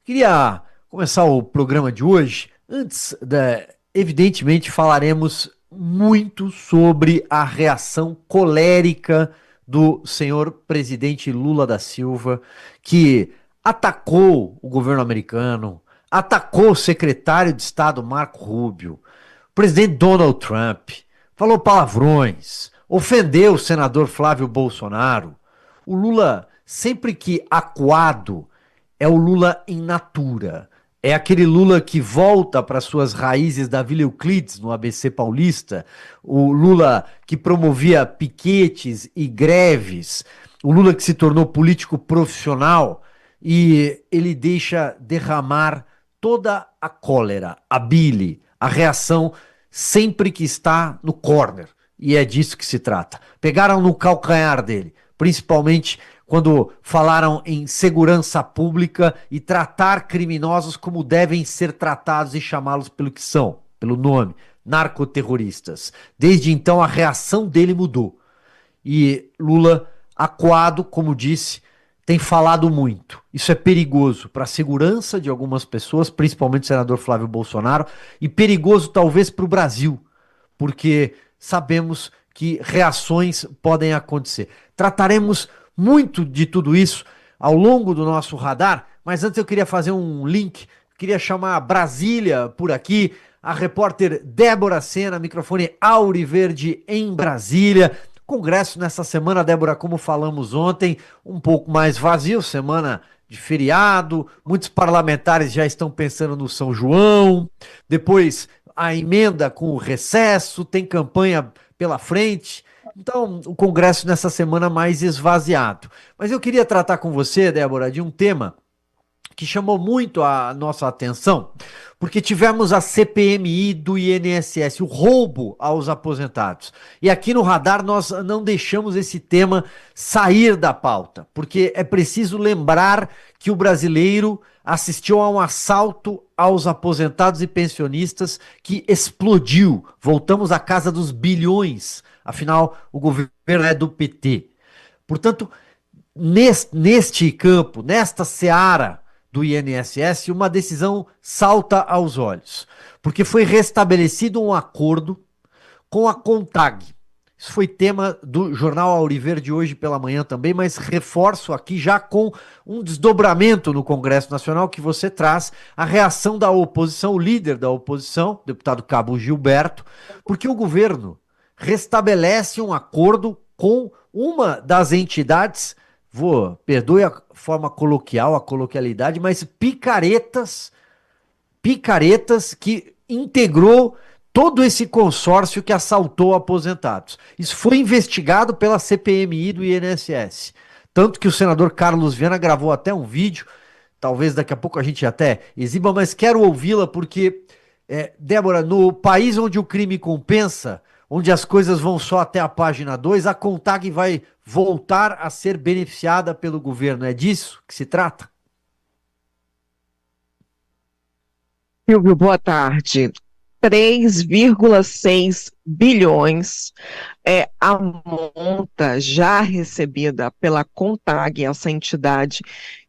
Queria começar o programa de hoje. Evidentemente, falaremos muito sobre a reação colérica do senhor presidente Lula da Silva, que atacou o governo americano, atacou o secretário de Estado Marco Rubio, o presidente Donald Trump, falou palavrões, ofendeu o senador Flávio Bolsonaro. O Lula, sempre que acuado, é o Lula in natura. É aquele Lula que volta para suas raízes da Vila Euclides, no ABC Paulista. O Lula que promovia piquetes e greves. O Lula que se tornou político profissional e ele deixa derramar toda a cólera, a bile, a reação sempre que está no corner. E é disso que se trata. Pegaram no calcanhar dele, principalmente quando falaram em segurança pública e tratar criminosos como devem ser tratados e chamá-los pelo que são, pelo nome, narcoterroristas. Desde então a reação dele mudou. E Lula, acuado, como disse, tem falado muito. Isso é perigoso para a segurança de algumas pessoas, principalmente o senador Flávio Bolsonaro, e perigoso talvez para o Brasil, porque sabemos que reações podem acontecer. Trataremos muito de tudo isso ao longo do nosso radar, mas antes eu queria fazer um link, queria chamar Brasília por aqui, a repórter Débora Sena, microfone Auriverde em Brasília. Congresso nessa semana, Débora, como falamos ontem, um pouco mais vazio, semana de feriado, muitos parlamentares já estão pensando no São João, depois a emenda com o recesso, tem campanha pela frente. Então, o Congresso nessa semana mais esvaziado. Mas eu queria tratar com você, Débora, de um tema que chamou muito a nossa atenção, porque tivemos a CPMI do INSS, o roubo aos aposentados. E aqui no Radar nós não deixamos esse tema sair da pauta, porque é preciso lembrar que o brasileiro assistiu a um assalto aos aposentados e pensionistas que explodiu. Voltamos à casa dos bilhões. Afinal, o governo é do PT. Portanto, neste campo, nesta seara do INSS, uma decisão salta aos olhos, porque foi restabelecido um acordo com a CONTAG. Isso foi tema do Jornal Auriverde hoje pela manhã também, mas reforço aqui já com um desdobramento no Congresso Nacional que você traz a reação da oposição, o líder da oposição, o deputado Cabo Gilberto, porque o governo restabelece um acordo com uma das entidades, perdoe a forma coloquial, a coloquialidade, mas picaretas que integrou todo esse consórcio que assaltou aposentados. Isso foi investigado pela CPMI do INSS. Tanto que o senador Carlos Viana gravou até um vídeo, talvez daqui a pouco a gente até exiba, mas quero ouvi-la porque, Débora, no país onde o crime compensa, onde as coisas vão só até a página 2, a CONTAG vai voltar a ser beneficiada pelo governo. É disso que se trata? Silvio, boa tarde. 3,6 bilhões é a monta já recebida pela CONTAG, essa entidade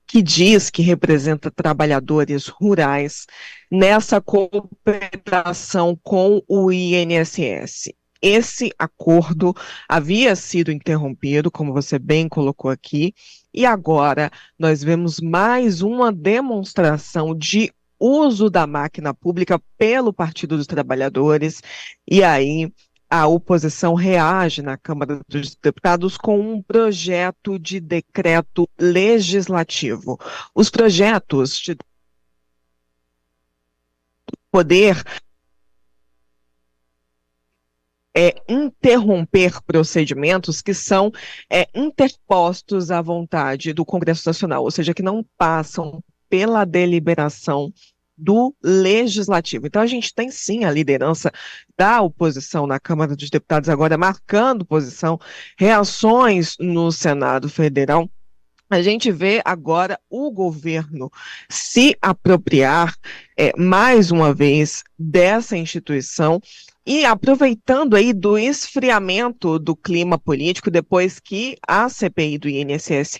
que diz que representa trabalhadores rurais, nessa cooperação com o INSS. Esse acordo havia sido interrompido, como você bem colocou aqui, e agora nós vemos mais uma demonstração de uso da máquina pública pelo Partido dos Trabalhadores, e aí a oposição reage na Câmara dos Deputados com um projeto de decreto legislativo. Os projetos de poder interromper procedimentos que são interpostos à vontade do Congresso Nacional, ou seja, que não passam pela deliberação do Legislativo. Então, a gente tem sim a liderança da oposição na Câmara dos Deputados agora marcando posição, reações no Senado Federal. A gente vê agora o governo se apropriar mais uma vez dessa instituição e aproveitando aí do esfriamento do clima político depois que a CPI do INSS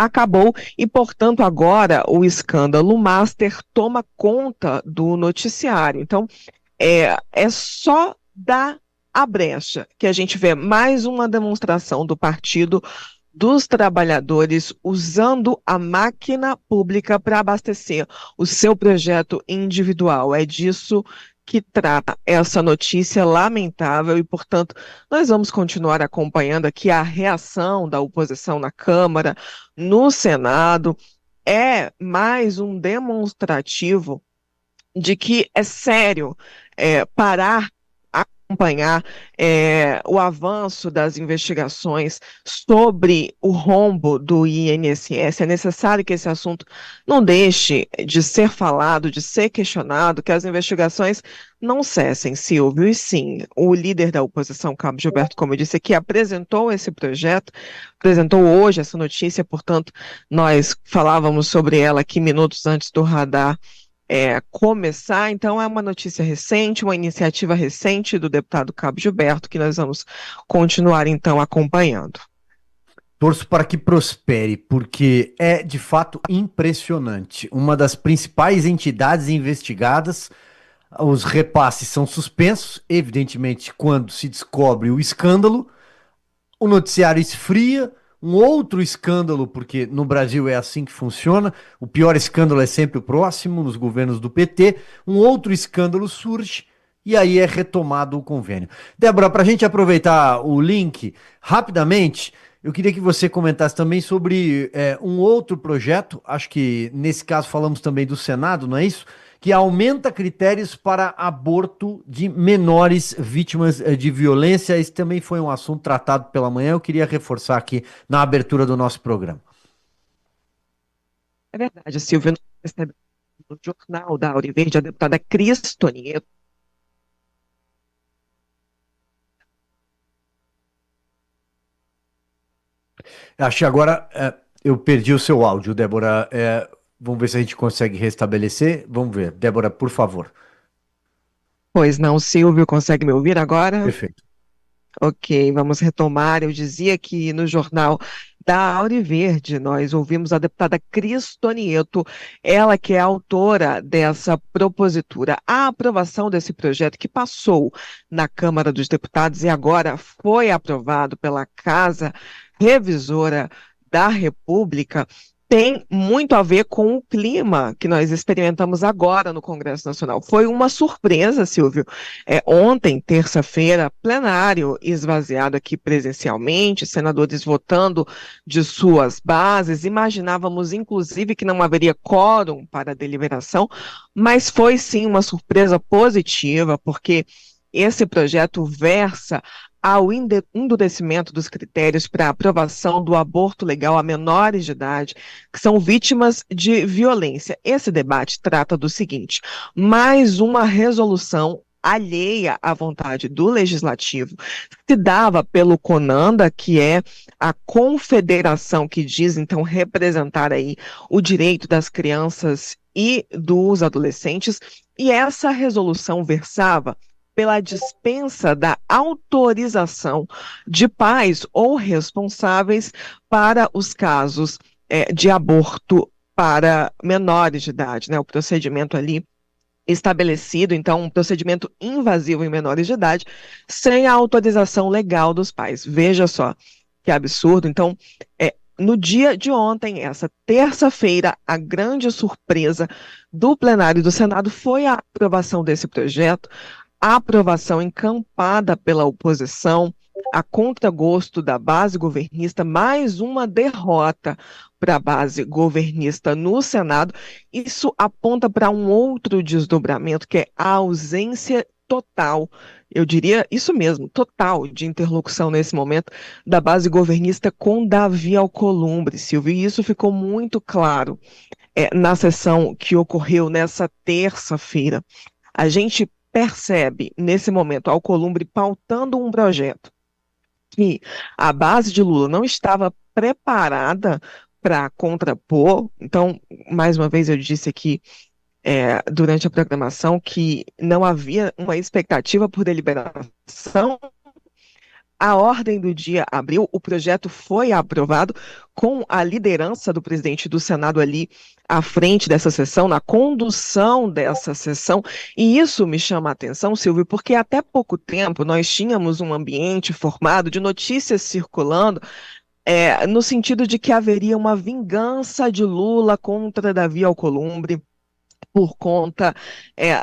acabou e, portanto, agora o escândalo Master toma conta do noticiário. Então, é só dar a brecha que a gente vê mais uma demonstração do Partido dos Trabalhadores usando a máquina pública para abastecer o seu projeto individual. É disso que trata essa notícia lamentável e, portanto, nós vamos continuar acompanhando aqui a reação da oposição na Câmara, no Senado. É mais um demonstrativo de que é sério parar, acompanhar o avanço das investigações sobre o rombo do INSS. É necessário que esse assunto não deixe de ser falado, de ser questionado, que as investigações não cessem, Silvio. E sim, o líder da oposição, Cabo Gilberto, como eu disse aqui, apresentou esse projeto, apresentou hoje essa notícia, portanto, nós falávamos sobre ela aqui minutos antes do radar começar. Então, é uma notícia recente, uma iniciativa recente do deputado Cabo Gilberto, que nós vamos continuar, então, acompanhando. Torço para que prospere, porque é de fato impressionante. Uma das principais entidades investigadas, os repasses são suspensos, evidentemente, quando se descobre o escândalo. O noticiário esfria, um outro escândalo, porque no Brasil é assim que funciona, o pior escândalo é sempre o próximo, nos governos do PT, um outro escândalo surge e aí é retomado o convênio. Débora, para a gente aproveitar o link, rapidamente, eu queria que você comentasse também sobre um outro projeto, acho que nesse caso falamos também do Senado, não é isso? Que aumenta critérios para aborto de menores vítimas de violência. Esse também foi um assunto tratado pela manhã, eu queria reforçar aqui na abertura do nosso programa. É verdade, Silvio, no jornal da Auriverde, a deputada Cris Tonieto. Acho que agora eu perdi o seu áudio, Débora. Vamos ver se a gente consegue restabelecer. Vamos ver. Débora, por favor. Pois não, Silvio, consegue me ouvir agora? Perfeito. Ok, vamos retomar. Eu dizia que no jornal da Auriverde nós ouvimos a deputada Cris Tonieto, ela que é autora dessa propositura. A aprovação desse projeto que passou na Câmara dos Deputados e agora foi aprovado pela Casa Revisora da República tem muito a ver com o clima que nós experimentamos agora no Congresso Nacional. Foi uma surpresa, Silvio. Ontem, terça-feira, plenário esvaziado aqui presencialmente, senadores votando de suas bases. Imaginávamos, inclusive, que não haveria quórum para a deliberação, mas foi sim uma surpresa positiva, porque esse projeto versa ao endurecimento dos critérios para aprovação do aborto legal a menores de idade que são vítimas de violência. Esse debate trata do seguinte: mais uma resolução alheia à vontade do legislativo se dava pelo CONANDA, que é a confederação que diz então representar aí o direito das crianças e dos adolescentes, e essa resolução versava pela dispensa da autorização de pais ou responsáveis para os casos de aborto para menores de idade, né? O procedimento ali estabelecido, então, um procedimento invasivo em menores de idade, sem a autorização legal dos pais. Veja só que absurdo. Então, no dia de ontem, essa terça-feira, a grande surpresa do plenário do Senado foi a aprovação desse projeto, a aprovação encampada pela oposição, a contragosto da base governista, mais uma derrota para a base governista no Senado. Isso aponta para um outro desdobramento, que é a ausência total, eu diria isso mesmo, total de interlocução nesse momento da base governista com Davi Alcolumbre, Silvio, e isso ficou muito claro na sessão que ocorreu nessa terça-feira. A gente percebe, nesse momento, Alcolumbre pautando um projeto que a base de Lula não estava preparada para contrapor. Então, mais uma vez, eu disse aqui durante a programação que não havia uma expectativa por deliberação A ordem do dia abriu, o projeto foi aprovado com a liderança do presidente do Senado ali à frente dessa sessão, na condução dessa sessão, e isso me chama a atenção, Silvio, porque até pouco tempo nós tínhamos um ambiente formado de notícias circulando, no sentido de que haveria uma vingança de Lula contra Davi Alcolumbre, por conta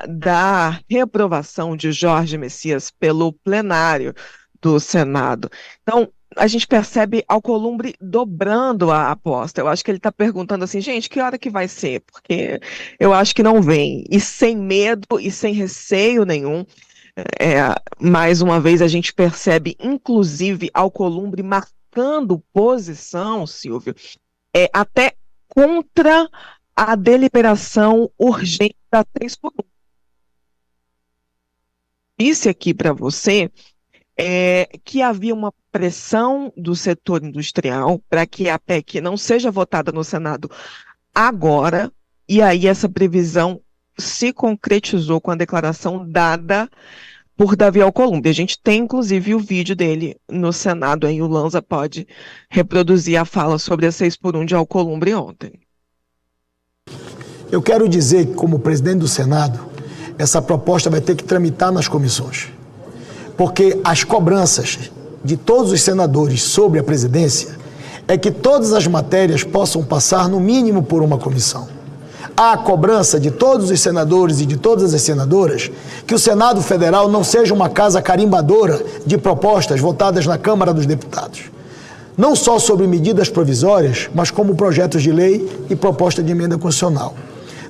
da reprovação de Jorge Messias pelo plenário do Senado. Então, a gente percebe Alcolumbre dobrando a aposta. Eu acho que ele está perguntando assim, gente, que hora que vai ser? Porque eu acho que não vem. E sem medo e sem receio nenhum, mais uma vez a gente percebe, inclusive, Alcolumbre marcando posição, Silvio, até contra a deliberação urgente da 3x1. Disse aqui para você que havia uma pressão do setor industrial para que a PEC não seja votada no Senado agora, e aí essa previsão se concretizou com a declaração dada por Davi Alcolumbre. A gente tem, inclusive, o vídeo dele no Senado, aí o Lanza pode reproduzir a fala sobre a 6x1 de Alcolumbre ontem. Eu quero dizer que, como presidente do Senado, essa proposta vai ter que tramitar nas comissões. Porque as cobranças de todos os senadores sobre a presidência é que todas as matérias possam passar, no mínimo, por uma comissão. Há a cobrança de todos os senadores e de todas as senadoras que o Senado Federal não seja uma casa carimbadora de propostas votadas na Câmara dos Deputados. Não só sobre medidas provisórias, mas como projetos de lei e proposta de emenda constitucional.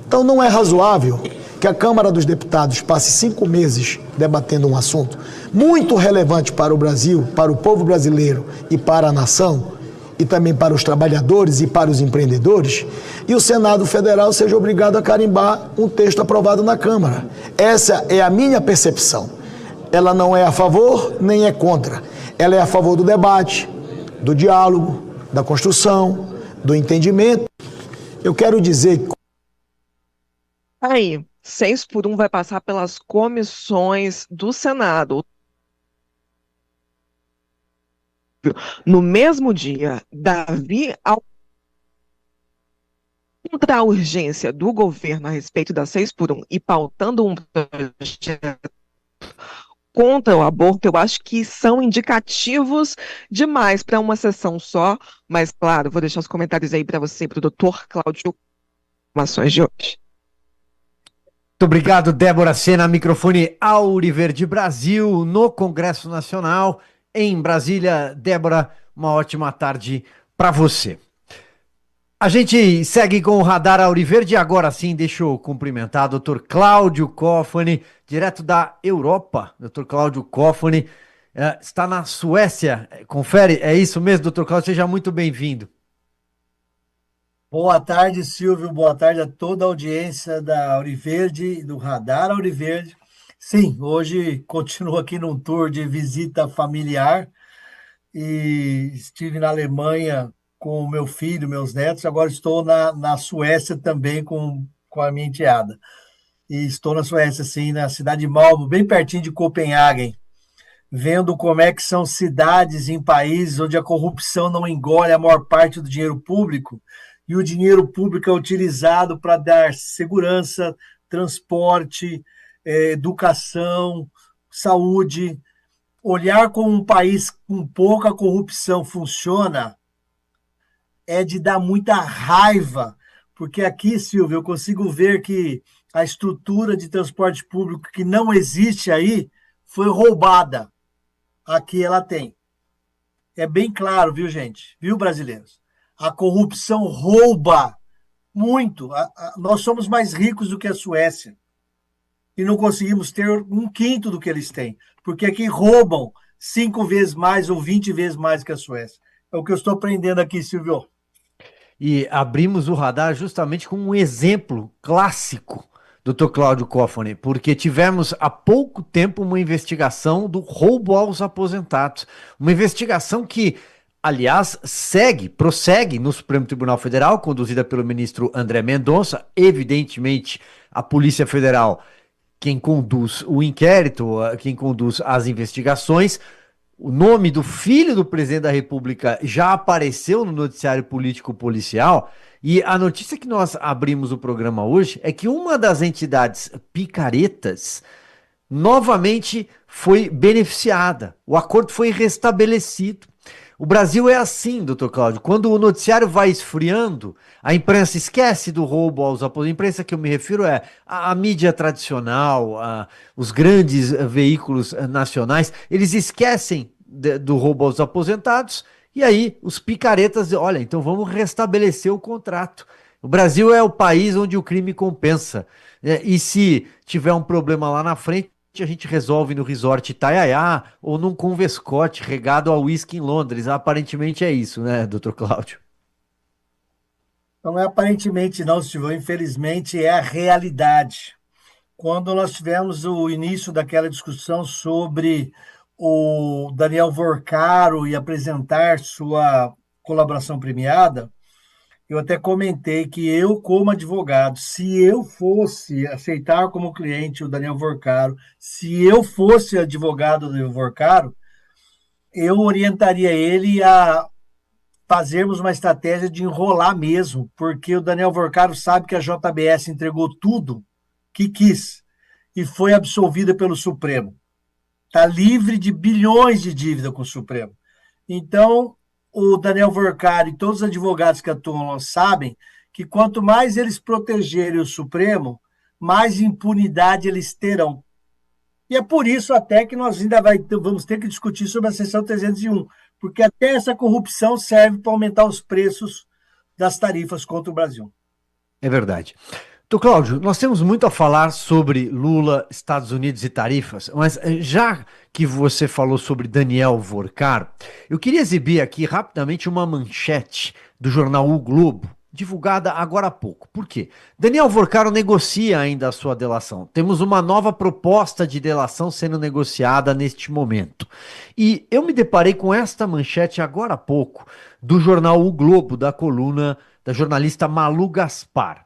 Então não é razoável que a Câmara dos Deputados passe 5 meses debatendo um assunto muito relevante para o Brasil, para o povo brasileiro e para a nação, e também para os trabalhadores e para os empreendedores, e o Senado Federal seja obrigado a carimbar um texto aprovado na Câmara. Essa é a minha percepção. Ela não é a favor nem é contra. Ela é a favor do debate, do diálogo, da construção, do entendimento. Eu quero dizer que... Aí, 6x1 vai passar pelas comissões do Senado. No mesmo dia, Davi, contra a urgência do governo a respeito da 6x1 e pautando um projeto contra o aborto, eu acho que são indicativos demais para uma sessão só, mas claro, vou deixar os comentários aí para você, para o doutor Cláudio, informações de hoje. Muito obrigado, Débora Sena, microfone Auriverde Brasil, no Congresso Nacional, em Brasília. Débora, uma ótima tarde para você. A gente segue com o Radar Auriverde e agora sim, deixa eu cumprimentar o Dr. Cláudio Cofani, direto da Europa. Dr. Cláudio Cofani está na Suécia, confere, é isso mesmo, Dr. Cláudio, seja muito bem-vindo. Boa tarde, Silvio, boa tarde a toda a audiência da Auriverde, do Radar Auriverde. Sim, hoje continuo aqui num tour de visita familiar e estive na Alemanha com o meu filho, meus netos, agora estou na Suécia também com a minha enteada. E estou na Suécia, sim, na cidade de Malmö, bem pertinho de Copenhague, vendo como é que são cidades em países onde a corrupção não engole a maior parte do dinheiro público, e o dinheiro público é utilizado para dar segurança, transporte, educação, saúde. Olhar como um país com pouca corrupção funciona é de dar muita raiva, porque aqui, Silvio, eu consigo ver que a estrutura de transporte público que não existe aí foi roubada. Aqui ela tem. É bem claro, viu, gente? Viu, brasileiros? A corrupção rouba muito. Nós somos mais ricos do que a Suécia. E não conseguimos ter 1/5 do que eles têm. Porque aqui roubam 5 vezes mais ou 20 vezes mais que a Suécia. É o que eu estou aprendendo aqui, Silvio. E abrimos o radar justamente com um exemplo clássico, Dr. Cláudio Cofani, porque tivemos há pouco tempo uma investigação do roubo aos aposentados. Uma investigação que, aliás, prossegue no Supremo Tribunal Federal, conduzida pelo ministro André Mendonça. Evidentemente, a Polícia Federal, quem conduz o inquérito, quem conduz as investigações, o nome do filho do presidente da República já apareceu no noticiário político policial. E a notícia que nós abrimos o programa hoje é que uma das entidades picaretas novamente foi beneficiada. O acordo foi restabelecido. O Brasil é assim, doutor Cláudio. Quando o noticiário vai esfriando, a imprensa esquece do roubo aos aposentados. A imprensa que eu me refiro é a mídia tradicional, os grandes veículos nacionais, eles esquecem do roubo aos aposentados, e aí os picaretas, olha, então vamos restabelecer o contrato. O Brasil é o país onde o crime compensa. E se tiver um problema lá na frente, a gente resolve no resort Itaiaiá ou num Convescote regado a uísque em Londres. Aparentemente é isso, né, doutor Cláudio? Não é aparentemente não, Silvio, infelizmente é a realidade. Quando nós tivemos o início daquela discussão sobre o Daniel Vorcaro e apresentar sua colaboração premiada, eu até comentei que eu, como advogado, se eu fosse aceitar como cliente o Daniel Vorcaro, se eu fosse advogado do Vorcaro, eu orientaria ele a fazermos uma estratégia de enrolar mesmo, porque o Daniel Vorcaro sabe que a JBS entregou tudo que quis e foi absolvida pelo Supremo. Está livre de bilhões de dívida com o Supremo. Então, o Daniel Vorcaro e todos os advogados que atuam lá sabem que quanto mais eles protegerem o Supremo, mais impunidade eles terão. E é por isso até que nós ainda vamos ter que discutir sobre a seção 301, porque até essa corrupção serve para aumentar os preços das tarifas contra o Brasil. É verdade. Então, Cláudio, nós temos muito a falar sobre Lula, Estados Unidos e tarifas, mas já que você falou sobre Daniel Vorcaro, eu queria exibir aqui rapidamente uma manchete do jornal O Globo, divulgada agora há pouco. Por quê? Daniel Vorcaro negocia ainda a sua delação. Temos uma nova proposta de delação sendo negociada neste momento. E eu me deparei com esta manchete agora há pouco, do jornal O Globo, da coluna da jornalista Malu Gaspar.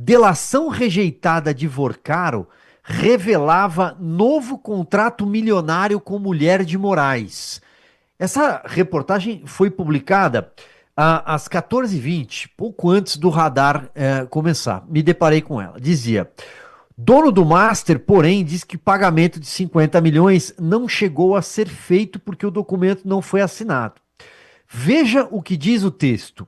Delação rejeitada de Vorcaro revelava novo contrato milionário com mulher de Moraes. Essa reportagem foi publicada às 14h20, pouco antes do radar começar. Me deparei com ela. Dizia: dono do Master, porém, diz que o pagamento de 50 milhões não chegou a ser feito porque o documento não foi assinado. Veja o que diz o texto.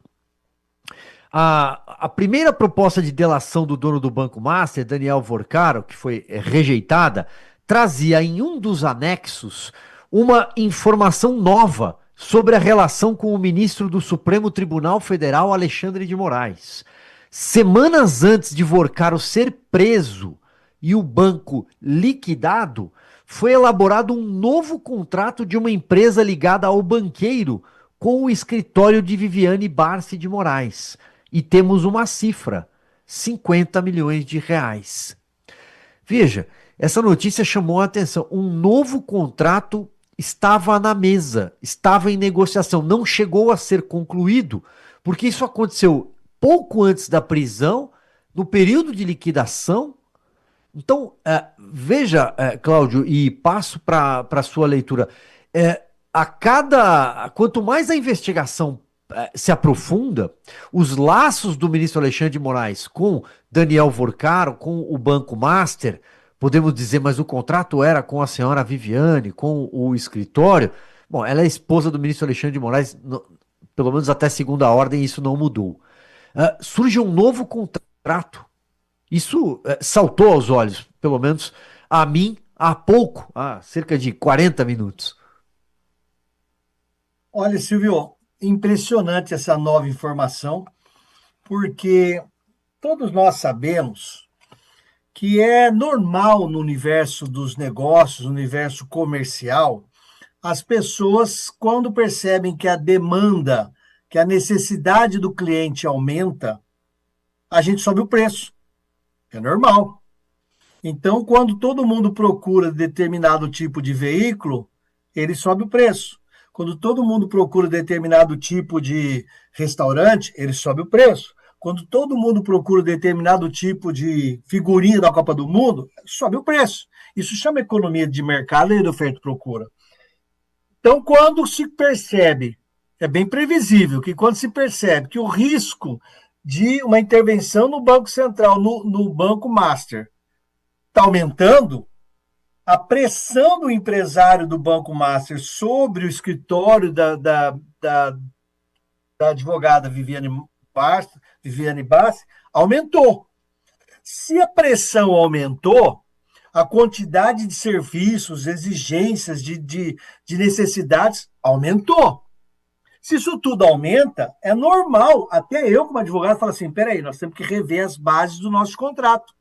A primeira proposta de delação do dono do Banco Master, Daniel Vorcaro, que foi rejeitada, trazia em um dos anexos uma informação nova sobre a relação com o ministro do Supremo Tribunal Federal, Alexandre de Moraes. Semanas antes de Vorcaro ser preso e o banco liquidado, foi elaborado um novo contrato de uma empresa ligada ao banqueiro com o escritório de Viviane Barsi de Moraes. E temos uma cifra, 50 milhões de reais. Veja, essa notícia chamou a atenção. Um novo contrato estava na mesa, estava em negociação, não chegou a ser concluído, porque isso aconteceu pouco antes da prisão, no período de liquidação. Então, veja, Cláudio, e passo para a sua leitura. Quanto mais a investigação se aprofunda, os laços do ministro Alexandre de Moraes com Daniel Vorcaro, com o Banco Master, podemos dizer, mas o contrato era com a senhora Viviane, com o escritório. Bom, ela é esposa do ministro Alexandre de Moraes, pelo menos até segunda ordem, isso não mudou. Surge um novo contrato. Isso saltou aos olhos, pelo menos a mim, há pouco, há cerca de 40 minutos. Olha, Silvio, impressionante essa nova informação, porque todos nós sabemos que é normal no universo dos negócios, no universo comercial, as pessoas, quando percebem que a demanda, que a necessidade do cliente aumenta, a gente sobe o preço. É normal. Então, quando todo mundo procura determinado tipo de veículo, ele sobe o preço. Quando todo mundo procura determinado tipo de restaurante, ele sobe o preço. Quando todo mundo procura determinado tipo de figurinha da Copa do Mundo, sobe o preço. Isso chama economia de mercado e de oferta e procura. Então, quando se percebe, é bem previsível que quando se percebe que o risco de uma intervenção no Banco Central, no Banco Master, está aumentando, a pressão do empresário do Banco Master sobre o escritório da advogada Viviane Bassi aumentou. Se a pressão aumentou, a quantidade de serviços, exigências, de necessidades aumentou. Se isso tudo aumenta, é normal, até eu como advogado falo assim, peraí, nós temos que rever as bases do nosso contrato,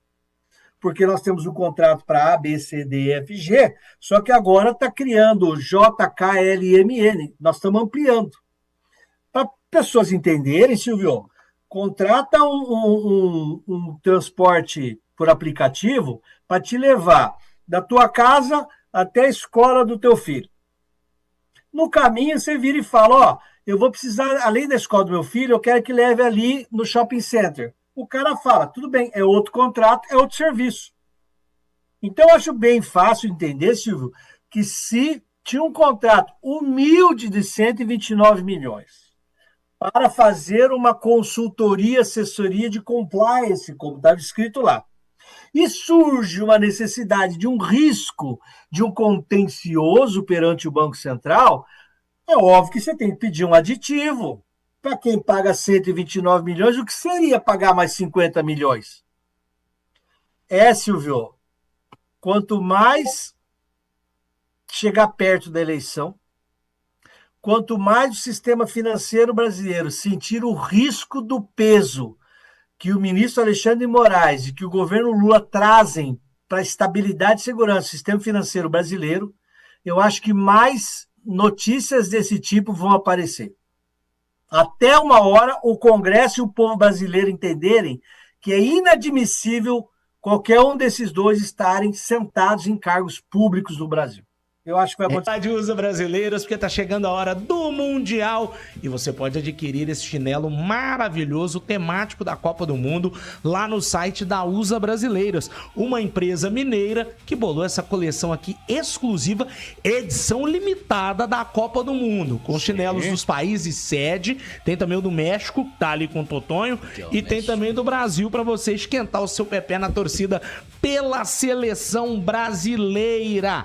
porque nós temos um contrato para A, B, C, D, E, F, G, só que agora está criando J, K, L, M, N, nós estamos ampliando. Para pessoas entenderem, Silvio, contrata um transporte por aplicativo para te levar da tua casa até a escola do teu filho. No caminho, você vira e fala, ó, eu vou precisar, além da escola do meu filho, eu quero que leve ali no shopping center. O cara fala, tudo bem, é outro contrato, é outro serviço. Então, eu acho bem fácil entender, Silvio, que se tinha um contrato humilde de 129 milhões para fazer uma consultoria, assessoria de compliance, como estava escrito lá, e surge uma necessidade de um risco, de um contencioso perante o Banco Central, é óbvio que você tem que pedir um aditivo. Para quem paga 129 milhões, o que seria pagar mais 50 milhões? Silvio, quanto mais chegar perto da eleição, quanto mais o sistema financeiro brasileiro sentir o risco do peso que o ministro Alexandre de Moraes e que o governo Lula trazem para a estabilidade e segurança do sistema financeiro brasileiro, eu acho que mais notícias desse tipo vão aparecer. Até uma hora o Congresso e o povo brasileiro entenderem que é inadmissível qualquer um desses dois estarem sentados em cargos públicos no Brasil. Eu acho que vai acontecer. Rádio USA Brasileiros, porque tá chegando a hora do Mundial e você pode adquirir esse chinelo maravilhoso temático da Copa do Mundo lá no site da USA Brasileiros, uma empresa mineira que bolou essa coleção aqui exclusiva, edição limitada da Copa do Mundo, com chinelos dos países sede, tem também o do México, tá ali com o Totonho, e tem também do Brasil para você esquentar o seu pé na torcida pela seleção brasileira.